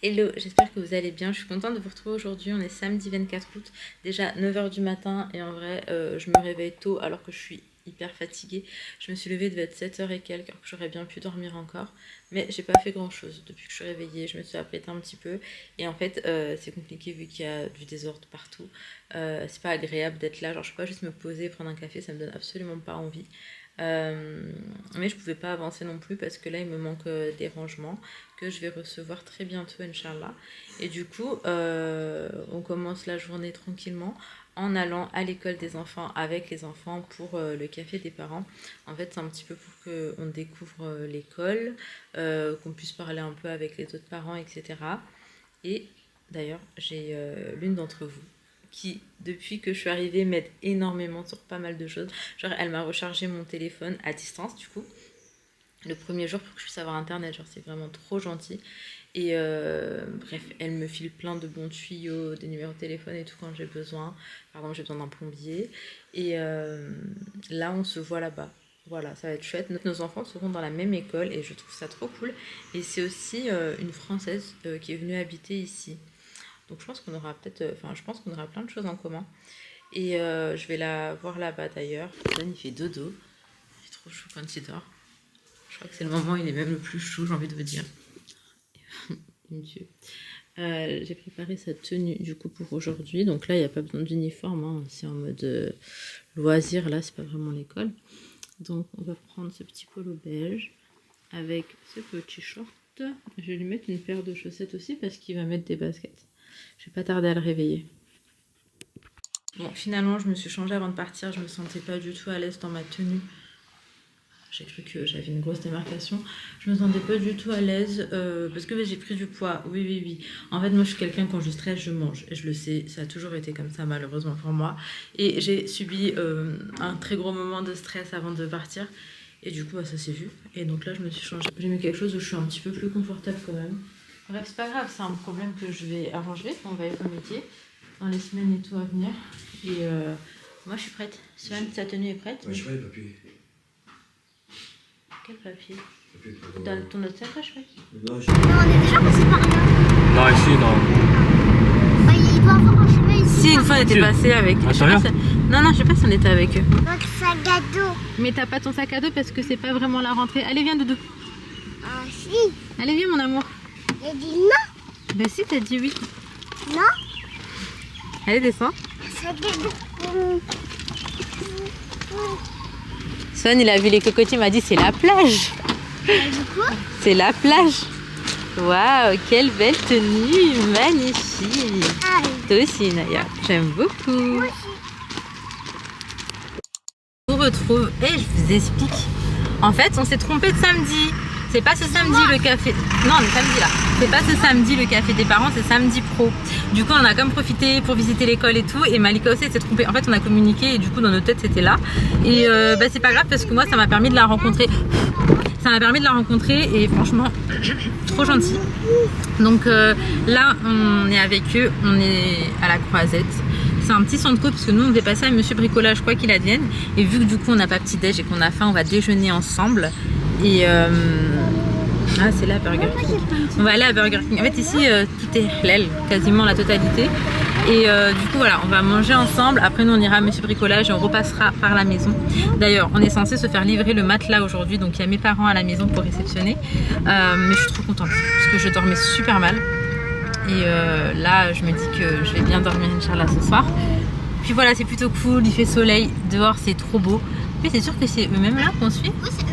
Hello, j'espère que vous allez bien. Je suis contente de vous retrouver aujourd'hui. On est samedi 24 août, déjà 9 h du matin. Et en vrai, je me réveille tôt alors que je suis hyper fatiguée. Je me suis levée, devait être 7 h et quelques, alors que j'aurais bien pu dormir encore. Mais j'ai pas fait grand chose depuis que je suis réveillée. Je me suis apprêtée un petit peu. Et en fait, c'est compliqué vu qu'il y a du désordre partout. C'est pas agréable d'être là. Genre, je peux pas juste me poser, prendre un café, ça me donne absolument pas envie. Mais je pouvais pas avancer non plus parce que là il me manque des rangements que je vais recevoir très bientôt Inch'Allah. Et du coup on commence la journée tranquillement en allant à l'école des enfants avec les enfants pour le café des parents. En fait c'est un petit peu pour qu'on découvre l'école, qu'on puisse parler un peu avec les autres parents, etc. Et d'ailleurs j'ai l'une d'entre vous qui, depuis que je suis arrivée, m'aide énormément sur pas mal de choses. Genre, elle m'a rechargé mon téléphone à distance, du coup, le premier jour pour que je puisse avoir internet. Genre, c'est vraiment trop gentil. Et bref, elle me file plein de bons tuyaux, des numéros de téléphone et tout quand j'ai besoin. Par exemple, j'ai besoin d'un plombier. Et là, on se voit là-bas. Voilà, ça va être chouette. Nos enfants seront dans la même école et je trouve ça trop cool. Et c'est aussi une Française qui est venue habiter ici. Donc je pense qu'on aura peut-être, enfin je pense qu'on aura plein de choses en commun. Et je vais la voir là-bas d'ailleurs. John il fait dodo. Il est trop chou quand il dort. Je crois que c'est le moment où il est même le plus chou, j'ai envie de vous dire. Mon Dieu. J'ai préparé sa tenue du coup pour aujourd'hui. Donc là il n'y a pas besoin d'uniforme, hein. C'est en mode loisir, là c'est pas vraiment l'école. Donc on va prendre ce petit polo beige avec ce petit short. Je vais lui mettre une paire de chaussettes aussi parce qu'il va mettre des baskets. Je vais pas tarder à le réveiller. Bon, finalement, je me suis changée avant de partir. Je me sentais pas du tout à l'aise dans ma tenue. J'ai cru que j'avais une grosse démarcation. Je me sentais pas du tout à l'aise parce que j'ai pris du poids. Oui. En fait, moi, je suis quelqu'un, quand je stresse, je mange. Et je le sais, ça a toujours été comme ça, malheureusement pour moi. Et j'ai subi un très gros moment de stress avant de partir. Et du coup, bah, ça s'est vu. Et donc là, je me suis changée. J'ai mis quelque chose où je suis un petit peu plus confortable quand même. Bref, c'est pas grave, c'est un problème que je vais arranger. On va y remédier dans les semaines et tout à venir. Et moi, je suis prête. Swan, ta tenue est prête? Ouais, je vois les papiers. Quel papier? Dans ton autre sac, je crois. Non, Non, on est déjà passé par là. non, ici, non. Bah, il doit avoir un chemin ici. Si, une fois, on était passé avec. Ah, sérieux? Non, je sais pas si on était avec eux. Notre sac à dos. Mais t'as pas ton sac à dos parce que c'est pas vraiment la rentrée. Allez, viens, Doudou. Ah, si. Allez, viens, mon amour. J'ai dit non. Bah, si, t'as dit oui. Non. Allez, descends. Sac à dos. Swan, il a vu les cocotiers, il m'a dit c'est la plage. Quoi? C'est la plage. Waouh, quelle belle tenue, magnifique. Ah, Toi aussi, Naya, j'aime beaucoup. Je vous retrouve et je vous explique. En fait, on s'est trompé de samedi. C'est pas ce samedi le café. Non, le samedi là. C'est pas ce samedi le café des parents, c'est samedi pro. Du coup, on a comme profité pour visiter l'école et tout. Et Malika aussi s'est trompée. En fait, on a communiqué et du coup, dans nos têtes, c'était là. Et bah, c'est pas grave parce que moi, ça m'a permis de la rencontrer. Ça m'a permis de la rencontrer et franchement, trop gentil. Donc là, on est avec eux. On est à la Croisette. C'est un petit centre co parce que nous on devait passer à Monsieur Bricolage quoi qu'il advienne, et vu que du coup on n'a pas petit déj et qu'on a faim, on va déjeuner ensemble. Et ah, c'est là Burger King. On va aller à Burger King. En fait ici tout est halal, quasiment la totalité. Et du coup voilà, on va manger ensemble. Après nous on ira à Monsieur Bricolage et on repassera par la maison. D'ailleurs on est censé se faire livrer le matelas aujourd'hui, donc il y a mes parents à la maison pour réceptionner. Mais je suis trop contente parce que je dormais super mal. Et là je me dis que je vais bien dormir Inch'Allah ce soir. Puis voilà, c'est plutôt cool, il fait soleil, dehors c'est trop beau. Mais c'est sûr que c'est eux-mêmes là qu'on suit. oui, c'est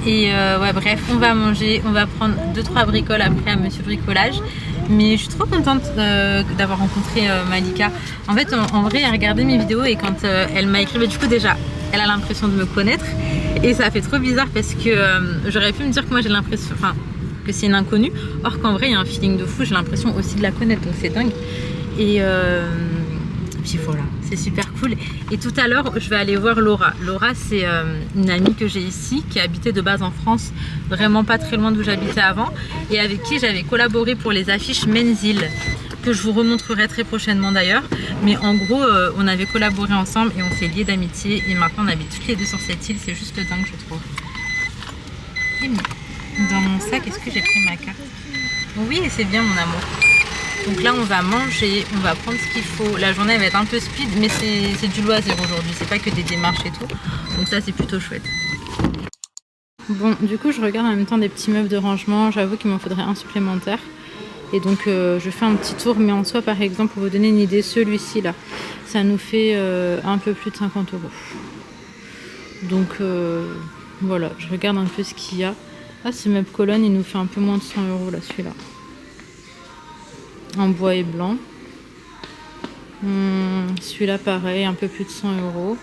Et ouais, bref, on va manger, on va prendre 2-3 bricoles après à Monsieur Bricolage. Mais je suis trop contente d'avoir rencontré Malika. En fait, en vrai, elle a regardé mes vidéos et quand elle m'a écrit, bah, du coup déjà, elle a l'impression de me connaître. Et ça fait trop bizarre parce que j'aurais pu me dire que moi j'ai l'impression, enfin, que c'est une inconnue. Or qu'en vrai, il y a un feeling de fou, j'ai l'impression aussi de la connaître, donc c'est dingue. Et puis voilà, c'est super cool. Et tout à l'heure, je vais aller voir Laura. Laura, c'est une amie que j'ai ici, qui habitait de base en France, vraiment pas très loin d'où j'habitais avant, et avec qui j'avais collaboré pour les affiches Menzil, que je vous remontrerai très prochainement d'ailleurs. Mais en gros, on avait collaboré ensemble et on s'est liés d'amitié. Et maintenant, on habite toutes les deux sur cette île. C'est juste dingue, je trouve. Et Dans mon sac, est-ce que j'ai pris ma carte? Oui, et c'est bien mon amour. Donc là, on va manger, on va prendre ce qu'il faut. La journée elle va être un peu speed, mais c'est du loisir aujourd'hui. C'est pas que des démarches et tout. Donc ça, c'est plutôt chouette. Bon, du coup, je regarde en même temps des petits meubles de rangement. J'avoue qu'il m'en faudrait un supplémentaire. Et donc, je fais un petit tour. Mais en soi, par exemple, pour vous donner une idée, celui-ci là, ça nous fait un peu plus de 50 €. Donc, voilà, je regarde un peu ce qu'il y a. Ah, ce meuble colonne, il nous fait un peu moins de 100 € là, celui-là. En bois et blanc. Celui-là, pareil, un peu plus de 100 €.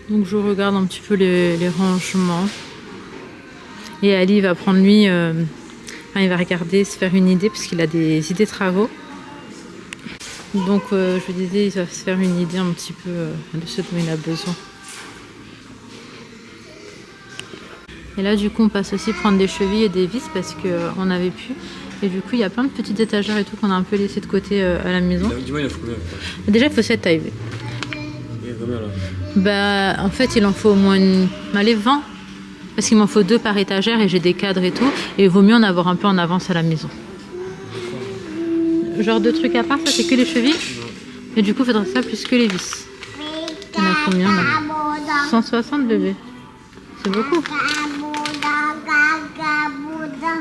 Donc je regarde un petit peu les rangements. Et Ali va prendre lui, il va regarder, se faire une idée parce qu'il a des idées travaux. Donc je vous disais, il va se faire une idée un petit peu de ce dont il a besoin. Et là du coup on passe aussi prendre des chevilles et des vis parce qu'on n'avait plus. Et du coup il y a plein de petites étagères et tout qu'on a un peu laissé de côté à la maison. Dis-moi, il en faut combien? Déjà il faut cette taille. Il y a combien là? Bah en fait il en faut au moins allez, 20. Parce qu'il m'en faut 2 par étagère et j'ai des cadres et tout. Et il vaut mieux en avoir un peu en avance à la maison. Genre 2 trucs à part, ça c'est que les chevilles. Et du coup il faudra ça plus que les vis. Il y en a combien là? 160 bébé. C'est beaucoup.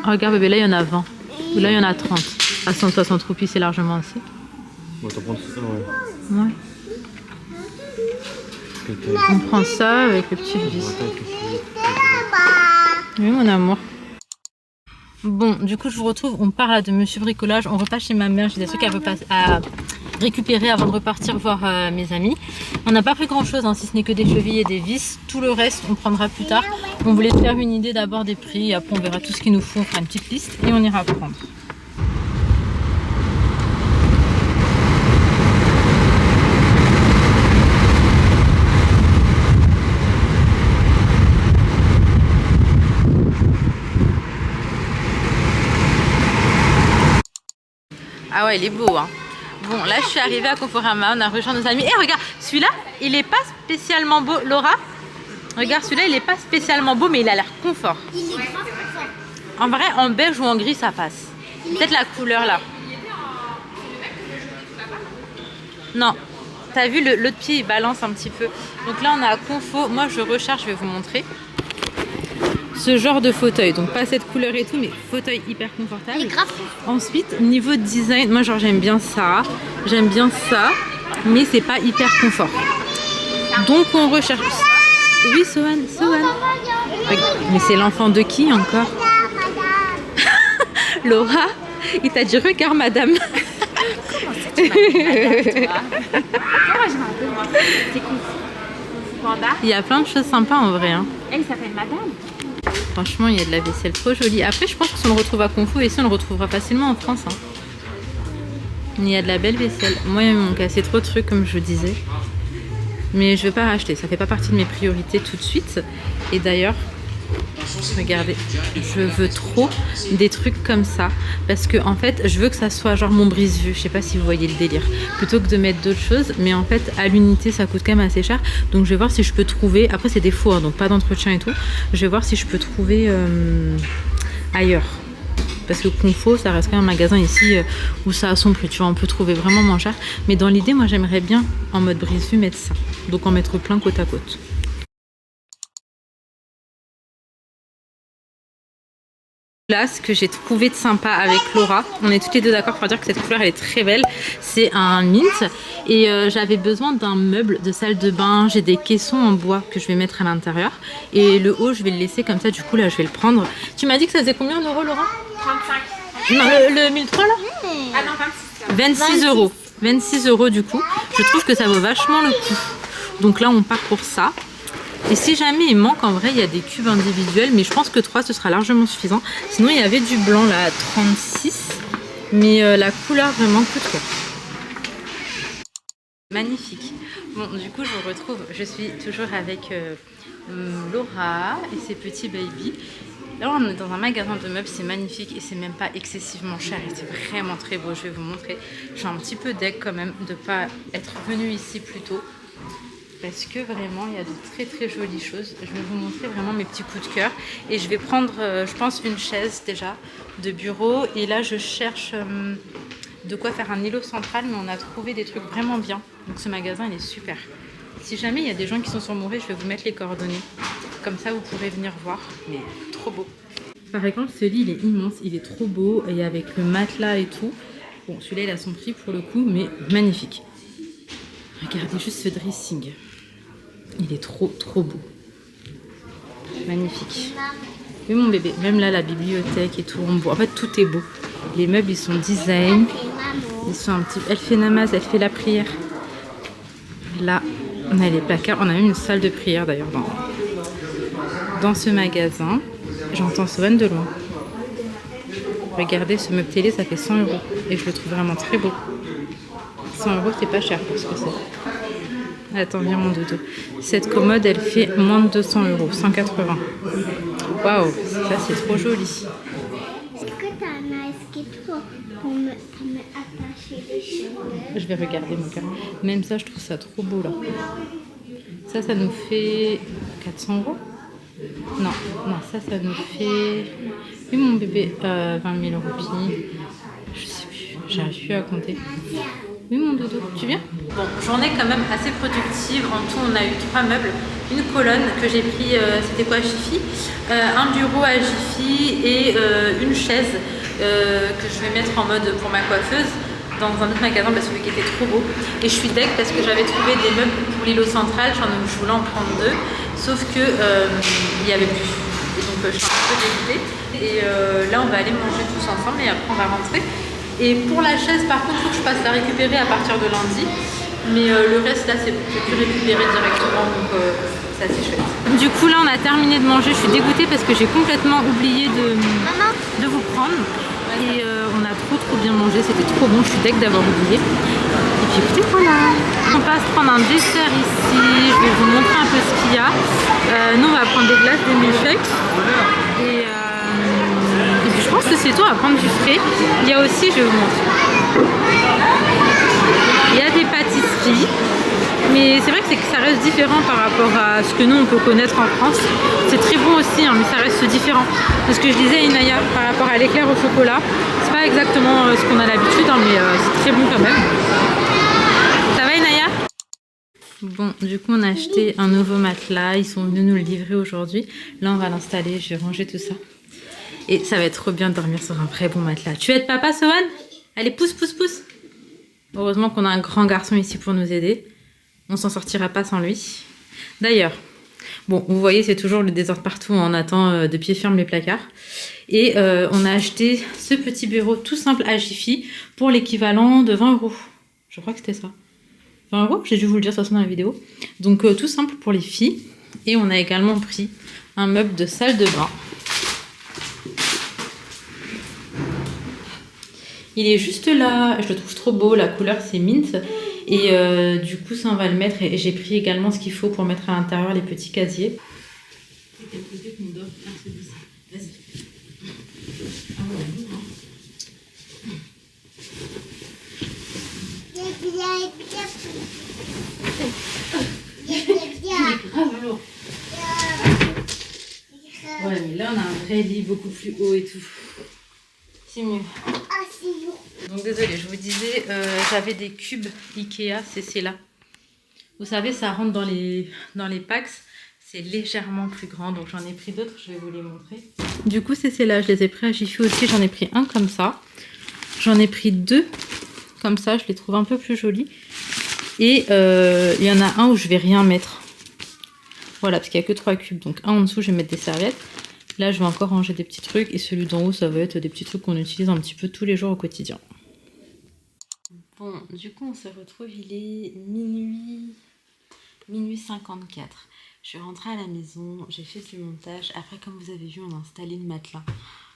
Oh, regarde bébé, là il y en a 20. Ou là il y en a 30. À 160 roupies c'est largement assez. Bon, t'en prends ça, ouais. Ouais. On prend ça avec les petites vis. Oui mon amour. Bon, du coup je vous retrouve, on part là de Monsieur Bricolage, on repasse chez ma mère, j'ai des trucs à récupérer avant de repartir voir mes amis. On n'a pas pris grand chose, hein, si ce n'est que des chevilles et des vis, tout le reste on prendra plus tard. On voulait se faire une idée d'abord des prix, et après on verra tout ce qu'il nous faut, on fera une petite liste et on ira prendre. Ah ouais, il est beau, hein. Bon, là, je suis arrivée à Conforama, on a rejoint nos amis. Et regarde, celui-là, il est pas spécialement beau. Laura, regarde, celui-là, il est pas spécialement beau, mais il a l'air confort. Il est grave confort. En vrai, en beige ou en gris, ça passe. Peut-être la couleur, là. Non. T'as vu, l'autre pied, il balance un petit peu. Donc là, on a à Confo. Moi, je recherche, je vais vous montrer. Ce genre de fauteuil, donc pas cette couleur et tout, mais fauteuil hyper confortable. Il est grave. Ensuite, niveau design, moi genre j'aime bien ça, mais c'est pas hyper confort. Donc on recherche. Oui, Sohan. Mais c'est l'enfant de qui encore? Laura, il t'a dit regarde madame. Comment ça tu m'appelles madame, toi? Comment je m'appelle moi? C'est Kung Fu Panda. Il y a plein de choses sympas en vrai. Hein. Elle s'appelle madame. Franchement, il y a de la vaisselle trop jolie. Après, je pense que si on le retrouve à Confo, et si on le retrouvera facilement en France. Hein. Il y a de la belle vaisselle. Moi, il me cassé trop de trucs, comme je vous disais. Mais je vais pas racheter. Ça fait pas partie de mes priorités tout de suite. Et d'ailleurs, regardez, je veux trop des trucs comme ça. Parce que, en fait, je veux que ça soit genre mon brise-vue. Je sais pas si vous voyez le délire. Plutôt que de mettre d'autres choses. Mais en fait, à l'unité, ça coûte quand même assez cher. Donc, je vais voir si je peux trouver. Après, c'est des faux, hein, donc pas d'entretien et tout. Je vais voir si je peux trouver ailleurs. Parce que Confo, ça reste quand même un magasin ici où ça a son prix. Tu vois, on peut trouver vraiment moins cher. Mais dans l'idée, moi, j'aimerais bien, en mode brise-vue, mettre ça. Donc, en mettre plein côte à côte. Là, ce que j'ai trouvé de sympa avec Laura, on est toutes les deux d'accord pour dire que cette couleur elle est très belle, c'est un mint et j'avais besoin d'un meuble de salle de bain, j'ai des caissons en bois que je vais mettre à l'intérieur et le haut je vais le laisser comme ça, du coup là je vais le prendre. Tu m'as dit que ça faisait combien d'euros Laura? 35. Non, le 1003 là? Ah non, 26. 26 €. 26 € du coup, je trouve que ça vaut vachement le coup. Donc là on part pour ça. Et si jamais il manque, en vrai, il y a des cubes individuels, mais je pense que 3, ce sera largement suffisant. Sinon, il y avait du blanc, là, à 36, mais la couleur vraiment coup de cœur. Magnifique. Bon, du coup, je vous retrouve, je suis toujours avec Laura et ses petits baby. Là, on est dans un magasin de meubles, c'est magnifique et c'est même pas excessivement cher et c'est vraiment très beau, je vais vous montrer. Je suis un petit peu deg quand même de ne pas être venue ici plus tôt. parce que vraiment il y a de très très jolies choses. Je vais vous montrer vraiment mes petits coups de cœur et je vais prendre je pense une chaise déjà de bureau et là je cherche de quoi faire un îlot central mais on a trouvé des trucs vraiment bien. Donc ce magasin il est super. Si jamais il y a des gens qui sont sur Montreuil, je vais vous mettre les coordonnées. Comme ça vous pourrez venir voir, mais trop beau. Par exemple ce lit il est immense, il est trop beau et avec le matelas et tout. Bon celui-là il a son prix pour le coup mais magnifique. Regardez juste ce dressing. Il est trop beau. Magnifique. Oui mon bébé, même là la bibliothèque et tout en bois. En fait tout est beau. Les meubles ils sont design. Ils sont un petit... Elle fait namaz, elle fait la prière. Là on a les placards. On a même une salle de prière d'ailleurs dans ce magasin. J'entends Swan de loin. Regardez ce meuble télé ça fait 100 €. Et je le trouve vraiment très beau. 100 € c'est pas cher pour ce que c'est. Attends, viens mon dodo. Cette commode, elle fait moins de 200 €, 180. Waouh, ça c'est trop joli. Est-ce que tu as un escape pour me attacher les cheveux? Je vais regarder mon cœur. Même ça, je trouve ça trop beau là. Ça nous fait 400 €. Non, ça nous fait... Oui mon bébé, 20 000 € pile. Je sais plus, j'arrive plus à compter. Oui mon dodo, tu viens? Bon, journée quand même assez productive. En tout, on a eu 3 meubles, une colonne que j'ai pris, c'était quoi, à Jiffy, un bureau à Jiffy et une chaise que je vais mettre en mode pour ma coiffeuse dans un autre magasin parce que qui était trop beau. Et je suis deg parce que j'avais trouvé des meubles pour l'îlot central, je voulais en prendre 2, sauf que il n'y avait plus. Et donc je suis un peu dégoûtée. Et là, on va aller manger tous ensemble et après on va rentrer. Et pour la chaise, par contre, il faut que je passe la récupérer à partir de lundi. Mais le reste, là, c'est pu récupérer directement, donc c'est assez chouette. Du coup, là, on a terminé de manger. Je suis dégoûtée parce que j'ai complètement oublié de vous prendre. Et on a trop bien mangé. C'était trop bon. Je suis deg d'avoir oublié. Et puis, écoutez, voilà. On passe prendre un dessert ici. Je vais vous montrer un peu ce qu'il y a. Nous, on va prendre des glaces, des milkshakes. Et puis je pense que c'est tout, on va prendre du frais. Il y a aussi, je vais vous montrer, il y a des pâtisseries, mais c'est vrai que ça reste différent par rapport à ce que nous on peut connaître en France. C'est très bon aussi, hein, mais ça reste différent. Parce que je disais à Inaya, par rapport à l'éclair au chocolat, c'est pas exactement ce qu'on a l'habitude, hein, mais c'est très bon quand même. Ça va Inaya? Bon, du coup on a acheté un nouveau matelas, ils sont venus nous le livrer aujourd'hui. Là on va l'installer, je vais ranger tout ça. Et ça va être trop bien de dormir sur un vrai bon matelas. Tu veux être papa, Sohan? Allez, pousse. Heureusement qu'on a un grand garçon ici pour nous aider. On s'en sortira pas sans lui. D'ailleurs, bon, vous voyez, c'est toujours le désordre partout. On attend de pied ferme les placards. Et on a acheté ce petit bureau tout simple à Jiffy pour l'équivalent de 20 €. Je crois que c'était ça. 20 €, j'ai dû vous le dire de toute façon dans la vidéo. Donc tout simple pour les filles. Et on a également pris un meuble de salle de bain. Il est juste là, je le trouve trop beau, la couleur c'est mint. Et du coup ça on va le mettre et j'ai pris également ce qu'il faut pour mettre à l'intérieur les petits casiers. Vas-y. Ouais mais là on a un vrai lit beaucoup plus haut et tout. C'est mieux. Donc désolée, je vous disais, j'avais des cubes Ikea, c'est là. Vous savez, ça rentre dans les packs. C'est légèrement plus grand, donc j'en ai pris d'autres, je vais vous les montrer. Du coup, c'est là, je les ai pris à Jiffy aussi. J'en ai pris un comme ça. J'en ai pris 2 comme ça, je les trouve un peu plus jolis. Et il y en a un où je vais rien mettre. Voilà, parce qu'il n'y a que 3 cubes. Donc un en dessous, je vais mettre des serviettes. Là, je vais encore ranger des petits trucs. Et celui d'en haut, ça va être des petits trucs qu'on utilise un petit peu tous les jours au quotidien. Bon, du coup, on se retrouve, il est minuit 54. Je suis rentrée à la maison, j'ai fait du montage. Après, comme vous avez vu, on a installé le matelas.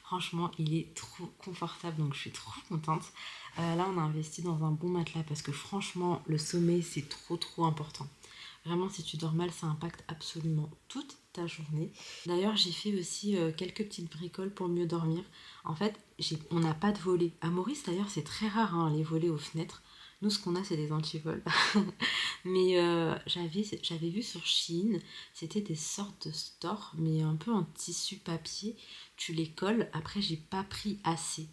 Franchement, il est trop confortable, donc je suis trop contente. Là, on a investi dans un bon matelas parce que franchement, le sommeil, c'est trop important. Vraiment, si tu dors mal, ça impacte absolument toute ta journée. D'ailleurs, j'ai fait aussi quelques petites bricoles pour mieux dormir. En fait, on n'a pas de volets. À Maurice, d'ailleurs, c'est très rare, hein, les volets aux fenêtres. Nous, ce qu'on a, c'est des antivols. Mais j'avais vu sur Shein, c'était des sortes de stores, mais un peu en tissu papier. Tu les colles. Après, j'ai pas pris assez.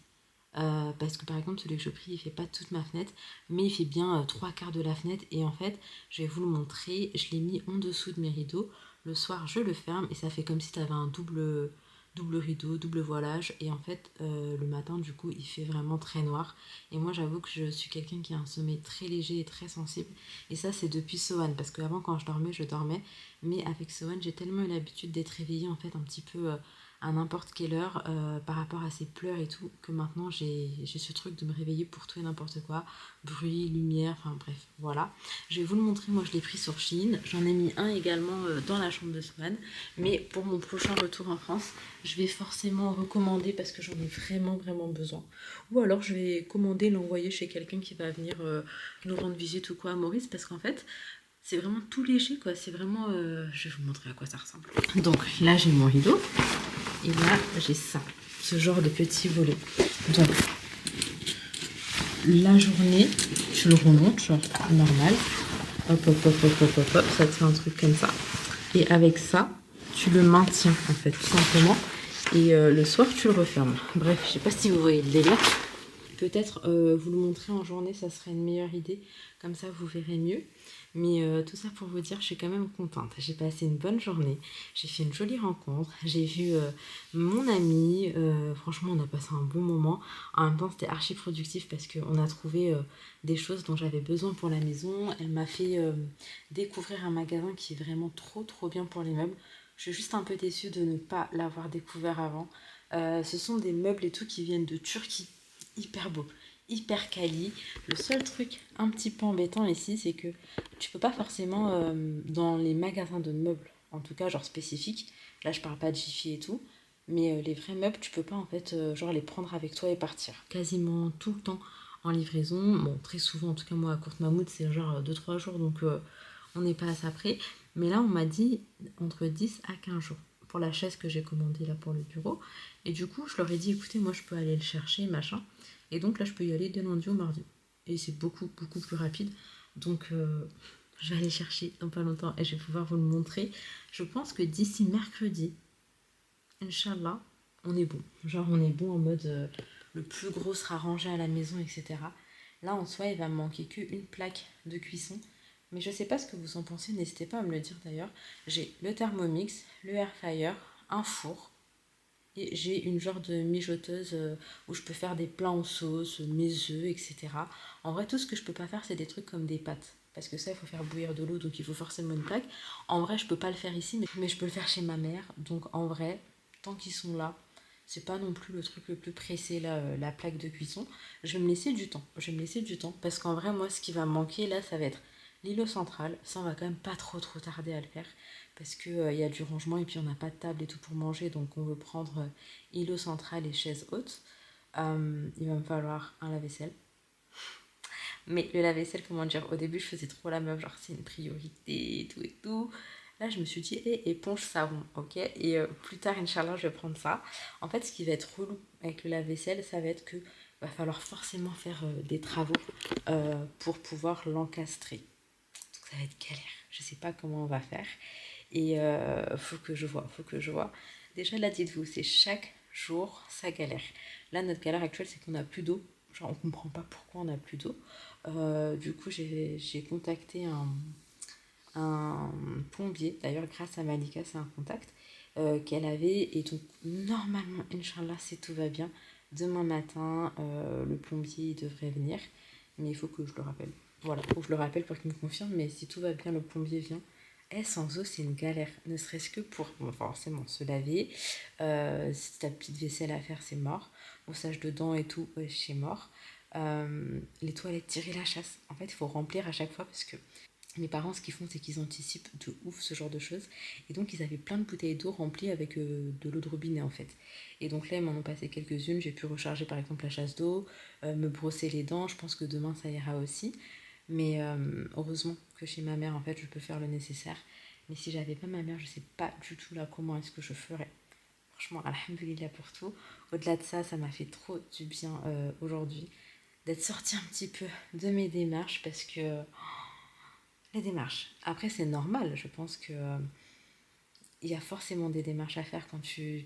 Parce que par exemple, celui que je pris, il fait pas toute ma fenêtre, mais il fait bien 3/4 de la fenêtre. Et en fait, je vais vous le montrer. Je l'ai mis en dessous de mes rideaux. Le soir, je le ferme et ça fait comme si tu avais un double rideau, double voilage. Et en fait, le matin, du coup, il fait vraiment très noir. Et moi, j'avoue que je suis quelqu'un qui a un sommeil très léger et très sensible. Et ça, c'est depuis Sohan. Parce qu'avant, quand je dormais. Mais avec Sohan, j'ai tellement eu l'habitude d'être réveillée, en fait, un petit peu à n'importe quelle heure par rapport à ses pleurs et tout, que maintenant, j'ai ce truc de me réveiller pour tout et n'importe quoi. Bruit, lumière, enfin bref, voilà. Je vais vous le montrer, moi je l'ai pris sur Shein. J'en ai mis un également dans la chambre de Sohan. Mais pour mon prochain retour en France, je vais forcément recommander parce que j'en ai vraiment besoin. Ou alors je vais commander, l'envoyer chez quelqu'un qui va venir nous rendre visite ou quoi à Maurice, parce qu'en fait, c'est vraiment tout léger quoi. C'est vraiment... je vais vous montrer à quoi ça ressemble. Donc là j'ai mon rideau. Et là j'ai ça. Ce genre de petit volet. Donc la journée, tu le remontes, genre normal. Hop, hop, hop, hop, hop, hop, hop. Ça te fait un truc comme ça. Et avec ça, tu le maintiens en fait, tout simplement. Et le soir, tu le refermes. Bref, je sais pas si vous voyez le délire. Peut-être vous le montrer en journée, ça serait une meilleure idée. Comme ça, vous verrez mieux. Mais tout ça pour vous dire, je suis quand même contente. J'ai passé une bonne journée. J'ai fait une jolie rencontre. J'ai vu mon ami. Franchement, on a passé un bon moment. En même temps, c'était archi productif parce qu'on a trouvé des choses dont j'avais besoin pour la maison. Elle m'a fait découvrir un magasin qui est vraiment trop bien pour les meubles. Je suis juste un peu déçue de ne pas l'avoir découvert avant. Ce sont des meubles et tout qui viennent de Turquie. Hyper beau, hyper quali. Le seul truc un petit peu embêtant ici, c'est que tu peux pas forcément dans les magasins de meubles, en tout cas genre spécifiques, là je parle pas de Jiffy et tout, mais les vrais meubles, tu peux pas en fait genre les prendre avec toi et partir. Quasiment tout le temps en livraison, bon très souvent en tout cas moi à Courte Mammouth c'est genre 2-3 jours donc on n'est pas à ça près, mais là on m'a dit entre 10 à 15 jours pour la chaise que j'ai commandée là pour le bureau, et du coup je leur ai dit écoutez moi je peux aller le chercher machin, et donc là je peux y aller dès lundi ou mardi et c'est beaucoup plus rapide, donc je vais aller chercher dans pas longtemps et je vais pouvoir vous le montrer. Je pense que d'ici mercredi, Inch'Allah, on est bon. Genre on est bon en mode le plus gros sera rangé à la maison, etc. Là en soi il va me manquer qu'une plaque de cuisson. Mais je sais pas ce que vous en pensez, n'hésitez pas à me le dire d'ailleurs. J'ai le Thermomix, le air fryer, un four. Et j'ai une genre de mijoteuse où je peux faire des plats en sauce, mes œufs, etc. En vrai, tout ce que je peux pas faire, c'est des trucs comme des pâtes. Parce que ça, il faut faire bouillir de l'eau, donc il faut forcément une plaque. En vrai, je peux pas le faire ici, mais je peux le faire chez ma mère. Donc en vrai, tant qu'ils sont là, c'est pas non plus le truc le plus pressé, là, la plaque de cuisson. Je vais me laisser du temps. Je vais me laisser du temps. Parce qu'en vrai, moi, ce qui va me manquer, là, ça va être l'îlot central. Ça, on va quand même pas trop tarder à le faire. Parce qu'il y a du rangement et puis on n'a pas de table et tout pour manger. Donc on veut prendre îlot central et chaise haute. Il va me falloir un lave-vaisselle. Mais le lave-vaisselle, comment dire, au début je faisais trop la meuf, genre c'est une priorité et tout et tout. Là je me suis dit, éponge savon, ok. Et plus tard, Inch'Allah, je vais prendre ça. En fait, ce qui va être relou avec le lave-vaisselle, ça va être que va falloir forcément faire des travaux pour pouvoir l'encastrer. Donc ça va être galère. Je sais pas comment on va faire. Et faut que je vois. Déjà là, dites-vous, c'est chaque jour sa galère. Là, notre galère actuelle, c'est qu'on n'a plus d'eau. Genre, on comprend pas pourquoi on n'a plus d'eau. Du coup, j'ai contacté un plombier. D'ailleurs, grâce à Malika, c'est un contact qu'elle avait. Et donc, normalement, Inch'Allah, si tout va bien, demain matin, le plombier devrait venir. Mais il faut que je le rappelle. Voilà, il faut que je le rappelle pour qu'il me confirme. Mais si tout va bien, le plombier vient. Sans eau, c'est une galère. Ne serait-ce que pour forcément se laver. Si ta petite vaisselle à faire, c'est mort. Brossage de dents et tout, c'est mort. Les toilettes, tirer la chasse. En fait, il faut remplir à chaque fois parce que mes parents, ce qu'ils font, c'est qu'ils anticipent de ouf ce genre de choses. Et donc, ils avaient plein de bouteilles d'eau remplies avec de l'eau de robinet, en fait. Et donc là, ils m'en ont passé quelques-unes. J'ai pu recharger, par exemple, la chasse d'eau, me brosser les dents. Je pense que demain, ça ira aussi. Mais heureusement que chez ma mère, en fait, je peux faire le nécessaire. Mais si j'avais pas ma mère, je sais pas du tout là comment est-ce que je ferais. Franchement, alhamdoulilah pour tout. Au-delà de ça, ça m'a fait trop du bien aujourd'hui d'être sortie un petit peu de mes démarches parce que les démarches, après c'est normal, je pense que il y a forcément des démarches à faire quand tu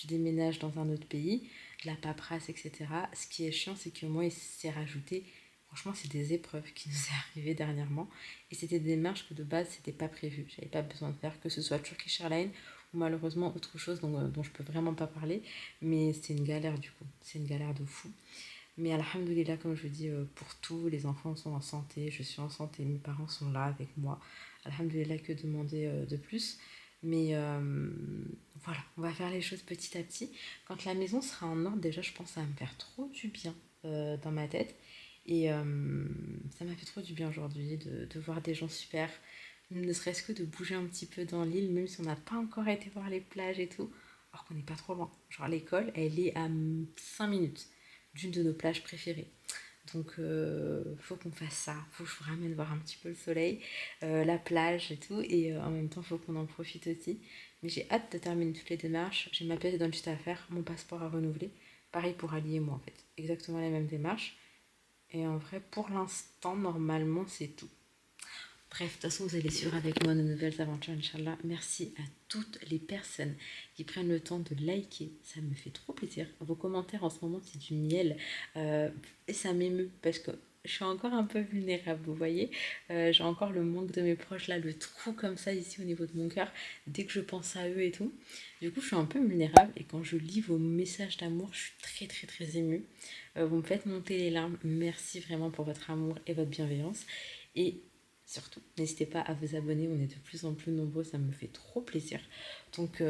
déménages dans un autre pays, de la paperasse, etc. Ce qui est chiant, c'est que moi, il s'est rajouté, franchement, c'est des épreuves qui nous est arrivées dernièrement. Et c'était des démarches que de base, c'était pas prévu. J'avais pas besoin de faire, que ce soit Turkish Airlines ou malheureusement autre chose dont je peux vraiment pas parler. Mais c'est une galère du coup, c'est une galère de fou. Mais alhamdoulilah, comme je dis, pour tout, les enfants sont en santé, je suis en santé, mes parents sont là avec moi. Alhamdoulilah, que demander de plus. Mais voilà, on va faire les choses petit à petit. Quand la maison sera en ordre, déjà, je pense que ça va me faire trop du bien dans ma tête. Et ça m'a fait trop du bien aujourd'hui de voir des gens super, ne serait-ce que de bouger un petit peu dans l'île, même si on n'a pas encore été voir les plages et tout, alors qu'on n'est pas trop loin. Genre l'école, elle est à 5 minutes d'une de nos plages préférées. Donc, faut qu'on fasse ça. Faut que je vous ramène voir un petit peu le soleil, la plage et tout. Et en même temps, faut qu'on en profite aussi. Mais j'ai hâte de terminer toutes les démarches. J'ai ma pièce d'identité à faire, mon passeport à renouveler. Pareil pour Ali et moi, en fait. Exactement les mêmes démarches. Et en vrai, pour l'instant, normalement, c'est tout. Bref, de toute façon, vous allez suivre avec moi nos nouvelles aventures, Inch'Allah. Merci à toutes les personnes qui prennent le temps de liker. Ça me fait trop plaisir. Vos commentaires en ce moment, c'est du miel. Et ça m'émeut parce que je suis encore un peu vulnérable, vous voyez. J'ai encore le manque de mes proches, là, le trou comme ça ici au niveau de mon cœur, dès que je pense à eux et tout. Du coup, je suis un peu vulnérable et quand je lis vos messages d'amour, je suis très, très, très émue. Vous me faites monter les larmes. Merci vraiment pour votre amour et votre bienveillance. Et surtout, n'hésitez pas à vous abonner, on est de plus en plus nombreux, ça me fait trop plaisir. Donc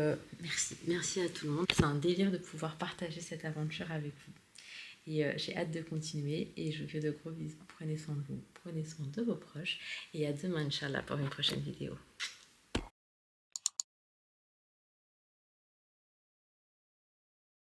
merci à tout le monde. C'est un délire de pouvoir partager cette aventure avec vous. Et j'ai hâte de continuer et je vous fais de gros bisous. Prenez soin de vous, prenez soin de vos proches et à demain, Inch'Allah, pour une prochaine vidéo.